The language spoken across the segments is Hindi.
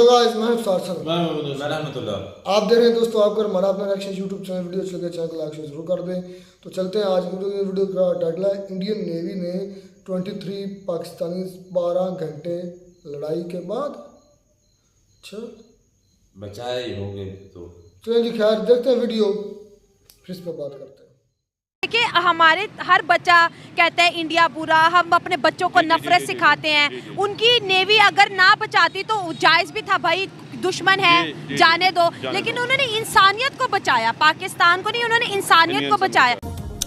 हेलो गाइस, मैं इफ्तार सर। मैं आप देख रहे हैं दोस्तों, आपको हमारा अपना रिएक्शन यूट्यूब चैनल वीडियो अच्छी लगे चैनल को लाइक शेयर जरूर कर दें। तो चलते हैं आज की वीडियो का टाइटल है इंडियन नेवी ने 23 पाकिस्तानी 12 घंटे लड़ाई के बाद बचाए ही होंगे। तो चलिए जी, खैर देखते हैं वीडियो, फिर इस पर बात करते हैं। देखिए, हमारे हर बच्चा कहता है इंडिया बुरा, हम अपने बच्चों को नफरत सिखाते हैं। उनकी नेवी अगर ना बचाती तो जायज़ भी था, भाई दुश्मन है जाने दो, लेकिन उन्होंने इंसानियत को बचाया, पाकिस्तान को नहीं, उन्होंने इंसानियत को बचाया।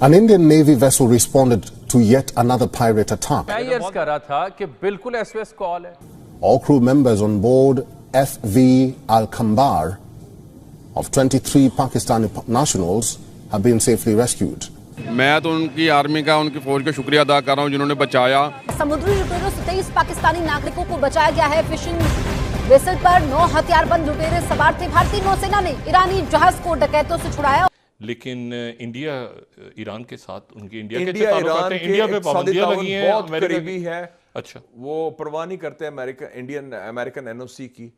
An Indian Navy vessel responded to yet another pirate attack. मैं ये अर्ज कर रहा था कि बिल्कुल SOS कॉल है। All crew members on board FV Al-Kambar of 23 Pakistani nationals have been safely rescued. मैं तो उनकी आर्मी का, उनकी फौज का शुक्रिया अदा कर रहा हूँ जिन्होंने बचाया। समुद्री लुटेरों से 23 पाकिस्तानी नागरिकों को बचाया गया है। फिशिंग वेसल पर 9 हथियारबंद लुटेरे सवार थे। भारतीय नौसेना ने ईरानी जहाज को डकैतों से छुड़ाया। लेकिन इंडिया ईरान के साथ, उनके इंडिया पे पाबंदियां लगी हैं, बहुत करीबी है। अच्छा, वो परवाह नहीं करते अमेरिकन NOC की।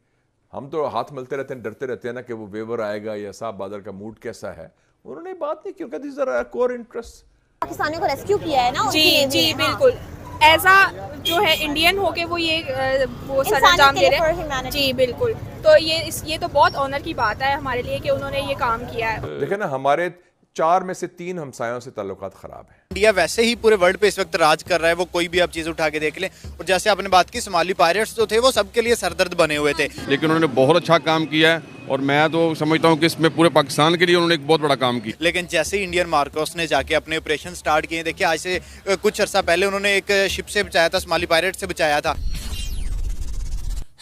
हम तो हाथ मलते रहते हैं, डरते रहते हैं ना कि वो वेवर आएगा या साहब बादल का मूड कैसा है। उन्होंने बात नहीं की, दिस इज कोर इंटरेस्ट। पाकिस्तानियों को रेस्क्यू किया है ना। जी बिल्कुल, ऐसा जो है इंडियन होके वो सर अंजाम दे रहे हैं। जी बिल्कुल, तो ये तो बहुत ऑनर की बात है हमारे लिए कि उन्होंने ये काम किया है। देखे ना, हमारे 4 में से 3 हमसायों से ताल्लुकात खराब है। इंडिया वैसे ही पूरे वर्ल्ड पे इस वक्त राज कर रहा है, वो कोई भी आप चीज उठा के देख लें। और जैसे आपने बात की, सोमाली पायरेट्स जो थे वो सबके लिए सरदर्द बने हुए थे, लेकिन उन्होंने बहुत अच्छा काम किया है और मैं तो समझता हूँ कि इसमें पूरे पाकिस्तान के लिए उन्होंने एक बहुत बड़ा काम किया। लेकिन जैसे ही इंडियन मार्कोस ने जाके अपने ऑपरेशन स्टार्ट किए, देखिए आज से कुछ अर्सा पहले उन्होंने एक शिप से बचाया था, सोमाली पायरेट से बचाया था।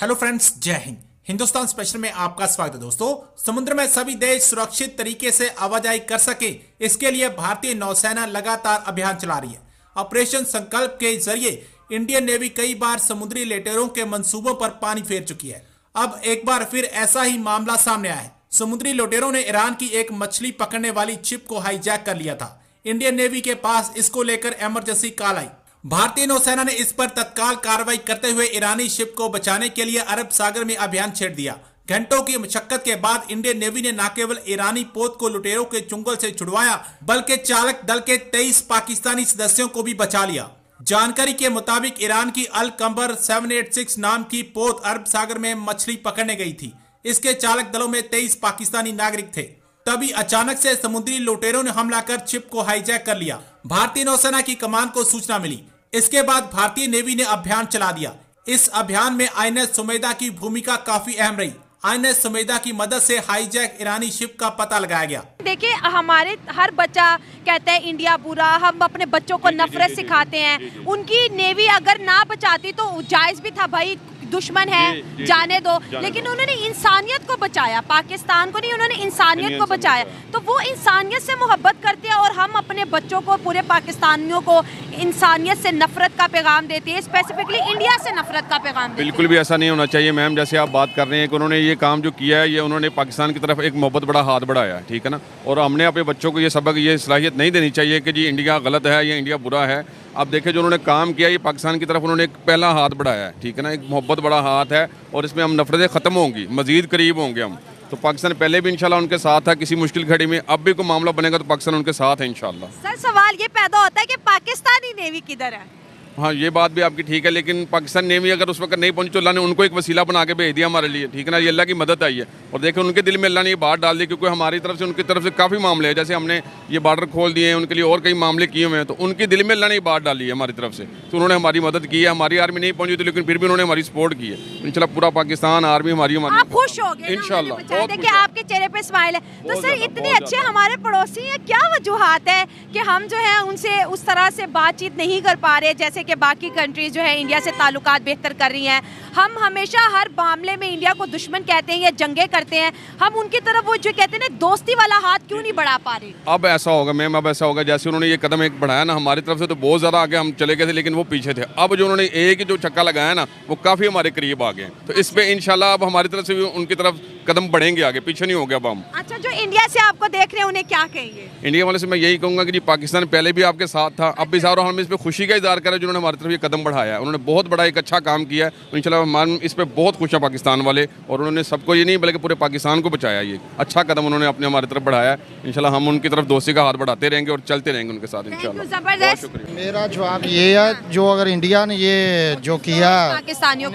हेलो फ्रेंड्स, जय हिंद। हिंदुस्तान स्पेशल में आपका स्वागत है। दोस्तों, समुद्र में सभी देश सुरक्षित तरीके से आवाजाही कर सके, इसके लिए भारतीय नौसेना लगातार अभियान चला रही है। ऑपरेशन संकल्प के जरिए इंडियन नेवी कई बार समुद्री लुटेरों के मंसूबों पर पानी फेर चुकी है। अब एक बार फिर ऐसा ही मामला सामने आया है। समुद्री लुटेरों ने ईरान की एक मछली पकड़ने वाली शिप को हाईजैक कर लिया था। इंडियन नेवी के पास इसको लेकर इमरजेंसी कॉल आई। भारतीय नौसेना ने इस पर तत्काल कार्रवाई करते हुए ईरानी शिप को बचाने के लिए अरब सागर में अभियान छेड़ दिया। घंटों की मशक्कत के बाद इंडियन नेवी ने न केवल ईरानी पोत को लुटेरों के चुंगल से छुड़वाया, बल्कि चालक दल के 23 पाकिस्तानी सदस्यों को भी बचा लिया। जानकारी के मुताबिक ईरान की अल कंबर 786 नाम की पोत अरब सागर में मछली पकड़ने गई थी। इसके चालक दलों में 23 पाकिस्तानी नागरिक थे। तभी अचानक से समुद्री लुटेरों ने हमला कर शिप को हाईजैक कर लिया। भारतीय नौसेना की कमान को सूचना मिली। इसके बाद भारतीय नेवी ने अभियान चला दिया। इस अभियान में INS सुमेधा की भूमिका काफी अहम रही। INS सुमेधा की मदद से हाईजैक ईरानी शिप का पता लगाया गया। देखिए, हमारे हर बच्चा कहता है इंडिया बुरा, हम अपने बच्चों को नफरत सिखाते हैं। उनकी नेवी अगर ना बचाती तो जायज़ भी था, भाई दुश्मन है जाने दो, लेकिन उन्होंने इंसानियत को बचाया, पाकिस्तान को नहीं, उन्होंने इंसानियत को बचाया। तो वो इंसानियत से मोहब्बत करते हैं और हम अपने बच्चों को, पूरे पाकिस्तानियों को इंसानियत से नफरत का पैगाम देते हैं, स्पेसिफिकली इंडिया से नफरत का पैगाम देते हैं। बिल्कुल भी ऐसा नहीं होना चाहिए मैम। जैसे आप बात कर रहे हैं कि उन्होंने ये काम जो किया है, ये उन्होंने पाकिस्तान की तरफ एक मोहब्बत बड़ा हाथ बढ़ाया है, ठीक है ना। और हमने अपने बच्चों को ये सबक, ये सलाहियत नहीं देनी चाहिए कि जी इंडिया गलत है या इंडिया बुरा है। अब देखिए, जो उन्होंने काम किया, ये पाकिस्तान की तरफ उन्होंने एक पहला हाथ बढ़ाया है, ठीक है ना। एक मोहब्बत बड़ा हाथ है और इसमें हम नफरतें ख़त्म होंगी, मज़ीद करीब होंगे हम। तो पाकिस्तान पहले भी इंशाल्लाह उनके साथ था किसी मुश्किल घड़ी में, अब भी कोई मामला बनेगा तो पाकिस्तान उनके साथ है इंशाल्लाह। सर, सवाल ये पैदा होता है कि पाकिस्तानी नेवी किधर है? हाँ, ये बात भी आपकी ठीक है, लेकिन पाकिस्तान नेवी अगर उस वक्त नहीं पहुंची तो अल्लाह ने उनको एक वसीला बना के भेज दिया हमारे लिए, ठीक है ना। ये अल्लाह की मदद आई है। और देखिए, उनके दिल में अल्लाह ने ये बात डाल दी, क्योंकि हमारी तरफ से, उनकी तरफ से काफ़ी मामले हैं। जैसे हमने ये बॉर्डर खोल दिए हैं, उनके लिए और कई मामले किए हुए हैं, तो उनके दिल में अल्लाह ने ये बात डाली है हमारी तरफ से। तो उन्होंने हमारी मदद की है। हमारी आर्मी नहीं पहुंची थी, लेकिन फिर भी उन्होंने हमारी सपोर्ट की है। इंशाल्लाह पूरा पाकिस्तान आर्मी हमारी आप खुश हो गए इंशाल्लाह। देखिए, आपके चेहरे पे स्माइल है। तो सर, इतने अच्छे हमारे पड़ोसी हैं, क्या वजूहात है कि हम जो है उनसे उस तरह से बातचीत नहीं कर पा रहे जैसे कि बाकी कंट्रीज जो है इंडिया से ताल्लुकात बेहतर कर रही हैं? हम हमेशा हर मामले में इंडिया को दुश्मन कहते हैं या जंगे करते करते हैं, हम उनकी तरफ वो जो कहते हैं ना दोस्ती वाला हाथ क्यों नहीं बढ़ा पा रहे? अब ऐसा होगा मैम, अब ऐसा होगा जैसे उन्होंने ये कदम एक बढ़ाया ना हमारी तरफ से, तो बहुत ज़्यादा आगे हम चले गए थे, लेकिन वो पीछे थे। अब जो उन्होंने एक ही जो छक्का लगाया ना, वो काफ़ी हमारे करीब आ गए। तो इस पे इंशाल्लाह अब हमारी तरफ से भी उनकी तरफ कदम बढ़ेंगे आगे, पीछे नहीं हो गया अब हम। अच्छा, जो इंडिया से आपको देख रहे हैं उन्हें क्या कहेंगे? इंडिया वाले से मैं यही कहूँगा कि जी पाकिस्तान पहले भी आपके साथ था, अब भी साथ, और हम इस पर खुशी का इजहार करें जिन्होंने हमारी तरफ ये कदम बढ़ाया है। उन्होंने बहुत बड़ा एक अच्छा काम किया है, इंशाल्लाह हम इस पर बहुत खुश हैं पाकिस्तान वाले, और उन्होंने सबको ये नहीं बल्कि पूरे पाकिस्तान को बचाया। ये अच्छा कदम उन्होंने अपने हमारी तरफ बढ़ाया है। इंशाल्लाह हम उनकी तरफ दोस्ती का हाथ बढ़ाते रहेंगे और चलते रहेंगे उनके साथ इंशाल्लाह। बहुत शुक्रिया। मेरा जवाब ये है, जो अगर इंडिया ने ये जो किया पाकिस्तानियों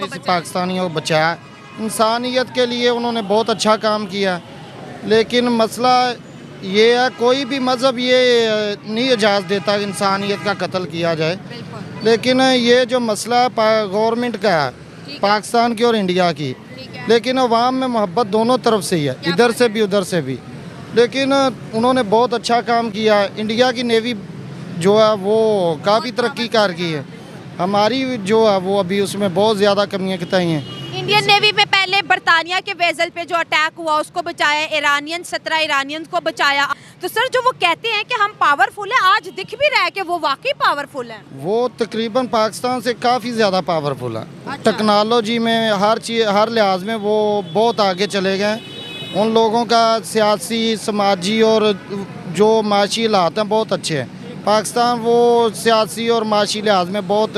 को बचाया, इंसानियत के लिए उन्होंने बहुत अच्छा काम किया। लेकिन मसला ये है, कोई भी मज़हब ये नहीं इजाज़त देता कि इंसानियत का कत्ल किया जाए, लेकिन ये जो मसला गवर्नमेंट का है पाकिस्तान की और इंडिया की, लेकिन अवाम में मोहब्बत दोनों तरफ से ही है, इधर से भी उधर से भी। लेकिन उन्होंने बहुत अच्छा काम किया। इंडिया की नेवी जो है वो काफ़ी तरक्की कर गई है, हमारी जो है वो अभी उसमें बहुत ज़्यादा कमियाँ बताई हैं। इंडियन नेवी में पहले बरतानिया के वेसल पे जो अटैक हुआ उसको बचाया, ईरानियन 17 ईरानियन को बचाया। तो सर जो वो कहते हैं कि हम पावरफुल है, आज दिख भी रहा है कि वो वाकई पावरफुल है। वो तकरीबन पाकिस्तान से काफ़ी ज़्यादा पावरफुल है। अच्छा। टेक्नोलॉजी में हर चीज़, हर लिहाज में वो बहुत आगे चले गए। उन लोगों का सियासी, समाजी और जो माशी हालात हैं बहुत अच्छे हैं। पाकिस्तान वो सियासी और माशी लिहाज में बहुत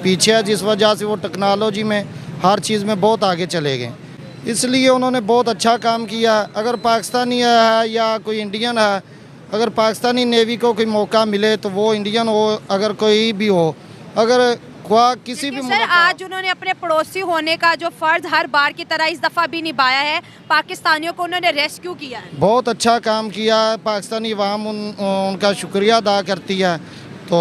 पीछे है, जिस वजह से वो टेक्नोलॉजी में हर चीज़ में बहुत आगे चले गए। इसलिए उन्होंने बहुत अच्छा काम किया। अगर पाकिस्तानी है या कोई इंडियन है, अगर पाकिस्तानी नेवी को कोई मौका मिले तो वो इंडियन हो, अगर कोई भी हो, अगर किसी भी सर आज उन्होंने अपने पड़ोसी होने का जो फ़र्ज़ हर बार की तरह इस दफ़ा भी निभाया है, पाकिस्तानियों को उन्होंने रेस्क्यू किया है। बहुत अच्छा काम किया। पाकिस्तानी अवाम उनका शुक्रिया अदा करती है। तो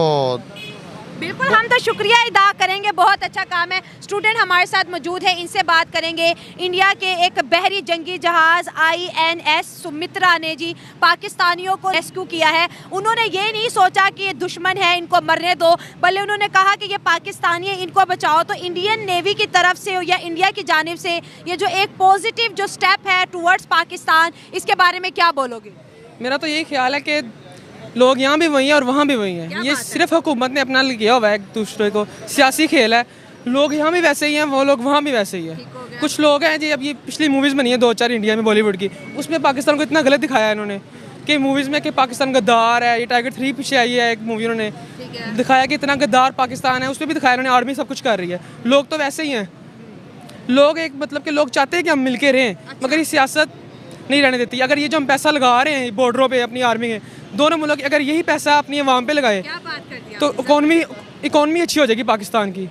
बिल्कुल हम तो शुक्रिया अदा करेंगे, बहुत अच्छा काम है। स्टूडेंट हमारे साथ मौजूद है, इनसे बात करेंगे। इंडिया के एक बहरी जंगी जहाज़ INS सुमित्रा ने जी पाकिस्तानियों को रेस्क्यू किया है। उन्होंने ये नहीं सोचा कि ये दुश्मन है इनको मरने दो, बल्कि उन्होंने कहा कि ये पाकिस्तानी है इनको बचाओ। तो इंडियन नेवी की तरफ से या इंडिया की जानिब से ये जो एक पॉजिटिव जो स्टेप है टूवर्ड्स पाकिस्तान, इसके बारे में क्या बोलोगे? मेरा तो यही ख्याल है कि लोग यहाँ भी वही हैं और वहाँ भी वही हैं। ये सिर्फ हुकूमत ने अपना किया हुआ है, एक दूसरे को सियासी खेल है। लोग यहाँ भी वैसे ही हैं, वो लोग वहाँ भी वैसे ही हैं। कुछ लोग हैं जी, अब ये पिछली मूवीज़ बनी है 2-4 इंडिया में बॉलीवुड की, उसमें पाकिस्तान को इतना गलत दिखाया है इन्होंने कि मूवीज़ में कि पाकिस्तान गद्दार है। ये टाइगर 3 पीछे आई है एक मूवी, उन्होंने दिखाया कि इतना गद्दार पाकिस्तान है, उसमें भी दिखाया उन्होंने आर्मी सब कुछ कर रही है। लोग तो वैसे ही हैं। लोग एक मतलब कि लोग चाहते हैं कि हम मिल के रहें, मगर ये सियासत नहीं रहने देती। अगर ये जो हम पैसा लगा रहे हैं बॉर्डरों पे अपनी आर्मी के, दोनों मुल्क अगर यही पैसा अपनी अवाम पे लगाए तो इकॉनमी अच्छी हो जाएगी पाकिस्तान की।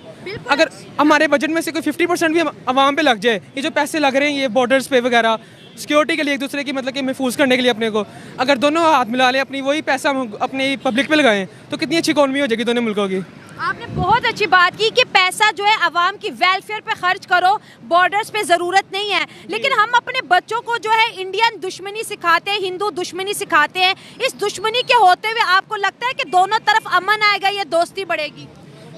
अगर हमारे बजट में से कोई 50% भी अवाम पे लग जाए, ये जो पैसे लग रहे हैं ये बॉर्डर्स पे वगैरह सिक्योरिटी के लिए, एक दूसरे की मतलब कि महफूज करने के लिए अपने को, अगर दोनों हाथ मिला लें अपनी वही पैसा हम अपनी पब्लिक पे लगाएं तो कितनी अच्छी इकॉनमी हो जाएगी दोनों मुल्कों की। आपने बहुत अच्छी बात की कि पैसा जो है आवाम की वेलफेयर पे खर्च करो, बॉर्डर्स पे ज़रूरत नहीं है। लेकिन हम अपने बच्चों को जो है इंडियन दुश्मनी सिखाते हैं, हिंदू दुश्मनी सिखाते हैं। इस दुश्मनी के होते हुए आपको लगता है कि दोनों तरफ अमन आएगा, ये दोस्ती बढ़ेगी?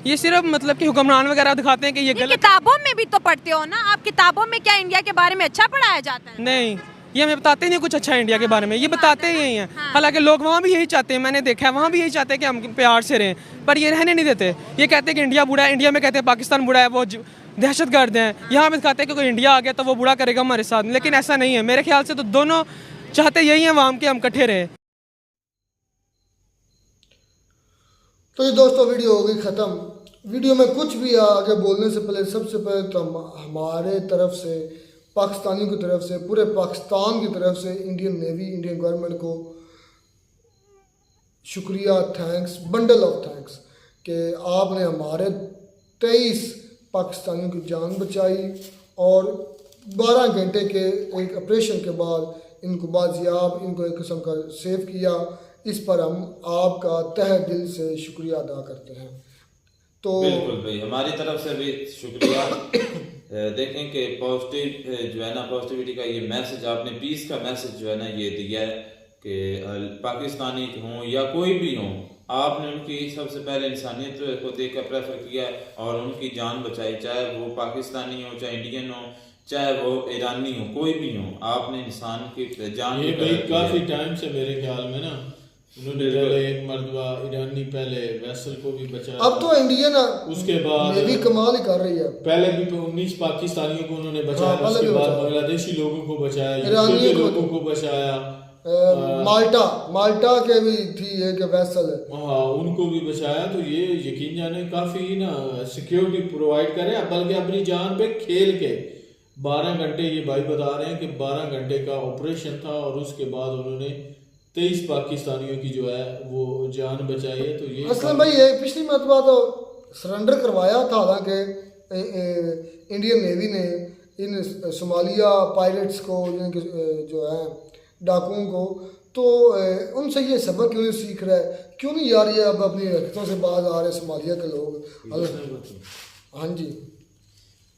ये सिर्फ मतलब कि हुक्मरान वगैरह दिखाते हैं कि ये गलत। किताबों में भी तो पढ़ते हो ना आप, किताबों में क्या इंडिया के बारे में अच्छा पढ़ाया जाता है? नहीं, ये हमें बताते नहीं कुछ अच्छा इंडिया के बारे में, ये बताते ही यही हैं। हालांकि लोग वहाँ भी यही चाहते हैं, मैंने देखा है वहाँ भी यही चाहते हैं कि हम प्यार से रहें, पर ये रहने नहीं देते। ये कहते हैं कि इंडिया बुरा है, इंडिया में कहते हैं पाकिस्तान बुरा है, वो दहशतगर्द हैं। यहाँ में दिखाते हैं कि कोई इंडिया आ गया तो वो बुरा करेगा हमारे साथ, लेकिन ऐसा नहीं है। मेरे ख्याल से तो दोनों चाहते यही हैं अवाम के हम इकट्ठे रहें। तो ये दोस्तों वीडियो हो गई ख़त्म। वीडियो में कुछ भी आगे बोलने से पहले सबसे पहले तो हमारे तरफ से, पाकिस्तानियों की तरफ से, पूरे पाकिस्तान की तरफ से इंडियन नेवी, इंडियन गवर्नमेंट को शुक्रिया, थैंक्स, बंडल ऑफ थैंक्स कि आपने हमारे 23 पाकिस्तानियों की जान बचाई और 12 घंटे के एक ऑपरेशन के बाद इनको बाजियाब, इनको एक किस्म का सेव किया। इस पर हम आपका तहे दिल से शुक्रिया अदा करते हैं। तो बिल्कुल भाई, हमारी तरफ से भी शुक्रिया। देखें कि पॉजिटिव जो है ना, पॉजिटिविटी का ये मैसेज आपने, पीस का मैसेज जो है ना ये दिया है कि पाकिस्तानी हों या कोई भी हों, आपने उनकी सबसे पहले इंसानियत को देखकर प्रेफर किया और उनकी जान बचाई, चाहे वो पाकिस्तानी हो चाहे इंडियन हो चाहे वो ईरानी हो, कोई भी हो, आपने इंसान की जान ये भाई काफी टाइम से मेरे ख्याल में ना उन्होंने पहले एक मर्तबा ईरानी पहले वेसल को भी बचाया, अब तो इंडियन उसके बाद नेवी कमाल ही कर रही है। पहले भी 19 पाकिस्तानियों को उन्होंने बचाया, उसके बाद बांग्लादेशी लोगों को बचाया, यूके लोगों को बचाया, माल्टा के भी थी एक वेसल, हाँ उनको भी बचाया। तो ये यकीन जाने काफी ना सिक्योरिटी प्रोवाइड करे, बल्कि अपनी जान पे खेल के 12 घंटे, ये भाई बता रहे हैं कि 12 घंटे का ऑपरेशन था और उसके बाद उन्होंने 23 पाकिस्तानियों की जो है वो जान बचाई है। तो ये असलम भाई ये पिछली मरतबा तो सरेंडर करवाया था, हालांकि इंडियन नेवी ने इन सोमालिया पायलट्स को जो है डाकुओं को, तो उनसे ये सबक क्यों नहीं सीख रहा है, क्यों नहीं यार ये अब अपनी हरकतों से बाज आ रहे सोमालिया के लोग। हाँ जी,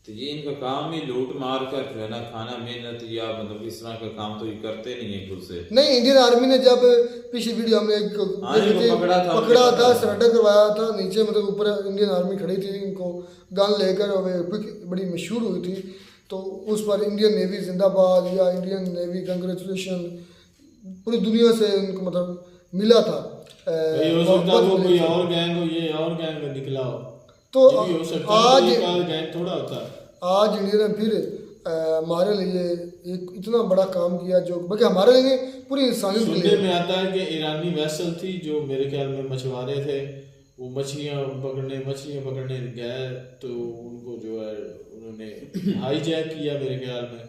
तो ये इनका काम ही लूट मार कर जो है ना खाना मेहनत या मतलब इस तरह का काम तो ये करते नहीं है खुद से। नहीं, इंडियन आर्मी ने जब पिछली वीडियो हमने पकड़ा था सरेंडर करवाया था, नीचे मतलब ऊपर इंडियन आर्मी खड़ी थी, इनको गन लेकर बड़ी मशहूर हुई थी, तो उस पर इंडियन नेवी जिंदाबाद या इंडियन नेवी कंग्रेचुलेशन पूरी दुनिया से उनको मतलब मिला था। वो कोई और गैंग हो, ये और गैंग निकला हो तो आज गैंग थोड़ा होता है। आज इंडिया ने फिर हमारे लिए एक इतना बड़ा काम किया जो बल्कि हमारे लिए पूरी इंसानियत के लिए। सुनने में आता है कि ईरानी वेसल थी जो मेरे ख्याल में मछुआरे थे, वो मछलियाँ पकड़ने गए, तो उनको जो है उन्होंने हाईजैक किया मेरे ख्याल में,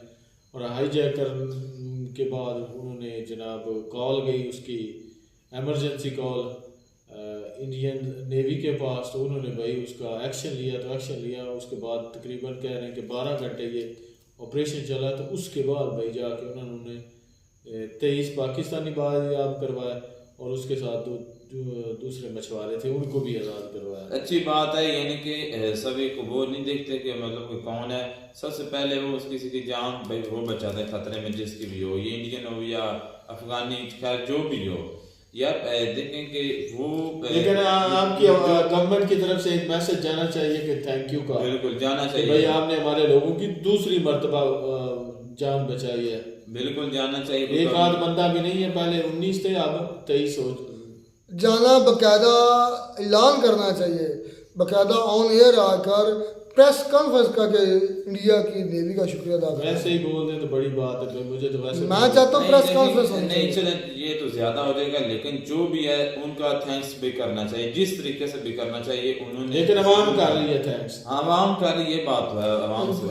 और हाईजैक करने के बाद उन्होंने जनाब कॉल गई उसकी एमरजेंसी कॉल इंडियन नेवी के पास, तो उन्होंने भाई उसका एक्शन लिया, तो एक्शन लिया उसके बाद तकरीबन कह रहे हैं कि 12 घंटे ये ऑपरेशन चला, तो उसके बाद भाई जाके उन्होंने 23 पाकिस्तानी बाजियाब करवाया और उसके साथ जो दूसरे मछुआरे थे उनको भी आज़ाद करवाया। अच्छी बात है, यानी कि सभी को वो नहीं देखते कि मतलब कि कौन है, सबसे पहले वो किसी की जान भाई वो बचाते हैं खतरे में जिसकी भी हो, ये इंडियन हो या अफगानी, खैर जो भी हो यार देखें कि वो। लेकिन आपकी गवर्नमेंट की तरफ से एक मैसेज जाना चाहिए कि थैंक यू का, बिल्कुल जाना चाहिए भाई आपने हमारे लोगों की दूसरी मर्तबा जान बचाई है, बिल्कुल जाना चाहिए। एक आध बंदा भी नहीं है, पहले 19 थे अब 23 हो जाना, बकायदा ऐलान करना चाहिए, बकायदा ऑन एयर आकर प्रेस कॉन्फ्रेंस करके इंडिया की नेवी का शुक्रिया अदा करना। वैसे ही बोल दें तो बड़ी बात है, मुझे तो वैसे मैं चाहता हूँ प्रेस कॉन्फ्रेंस नहीं चले, ये तो ज्यादा हो जाएगा, लेकिन जो भी है उनका थैंक्स भी करना चाहिए, जिस तरीके से भी करना चाहिए उन्होंने। लेकिन अवाम कर रही है थैंक्स, अवाम कर रही है, बात है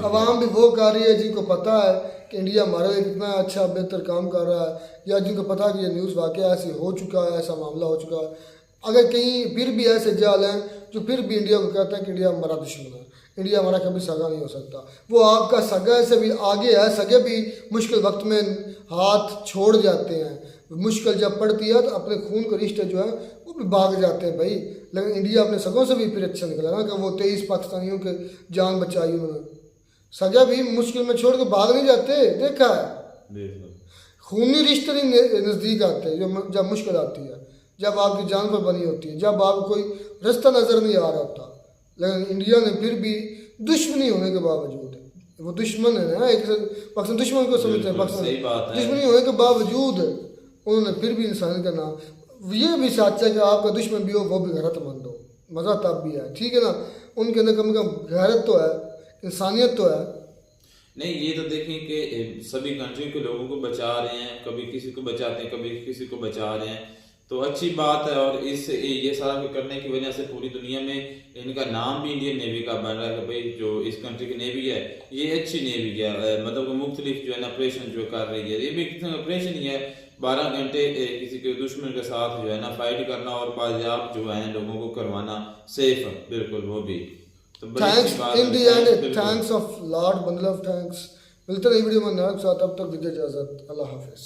अवाम भी वो कर रही है जिनको पता है कि इंडिया हमारे लिए कितना अच्छा बेहतर काम कर रहा है, या जिनको पता है कि ये न्यूज़ वाकई ऐसी हो चुका है, ऐसा मामला हो चुका है। अगर कहीं फिर भी ऐसे जाल हैं जो फिर भी इंडिया को कहते हैं कि इंडिया हमारा दुश्मन है, इंडिया हमारा कभी सगा नहीं हो सकता, वो आपका सगा से भी आगे है, सगे भी मुश्किल वक्त में हाथ छोड़ जाते हैं, मुश्किल जब पड़ती है तो अपने खून के रिश्ते जो है वो भी भाग जाते हैं भाई। लेकिन इंडिया अपने सगों से भी फिर अच्छा निकला ना कि वो 23 पाकिस्तानियों के जान बचाई उन्होंने, सगे भी मुश्किल में छोड़ के भाग नहीं जाते, देखा है। खूनी रिश्ते नहीं नज़दीक आते जब मुश्किल आती है, जब आपकी जान पर बनी होती है, जब आपको कोई रास्ता नज़र नहीं आ रहा होता। लेकिन इंडिया ने फिर भी दुश्मनी होने के बावजूद, वो दुश्मन है ना, एक पाकिस्तान दुश्मन को समझते हैं, पाकिस्तान दुश्मनी होने के बावजूद उन्होंने फिर भी इंसान का नाम, ये भी सच है कि आपका दुश्मन भी हो वो भी गैरतमंद हो, मज़ा तब भी है, ठीक है ना, उनके अंदर कम से कम गैरत तो है, इंसानियत तो है। नहीं, ये तो देखें कि सभी कंट्री के लोगों को बचा रहे हैं, कभी किसी को बचाते हैं, कभी किसी को बचा रहे हैं, तो अच्छी बात है। और इस ये सारा करने की वजह से पूरी दुनिया में इनका नाम भी इंडियन नेवी का बन रहा है कि भाई जो इस कंट्री की नेवी है ये अच्छी नेवी है, मतलब मुख्तलिफ जो है ना ऑपरेशन जो कर रही है, ये भी किसी ऑपरेशन ही है, 12 घंटे किसी के दुश्मन के साथ जो है ना फाइट करना और बाजियाब जो है लोगों को करवाना सेफ, बिल्कुल वो भी तो thanks in the end, thanks of lord bundle of thanks. मिलते रहे वीडियो में नए साथ, तब तक दीजिए इजाजत, अल्लाह हाफिज।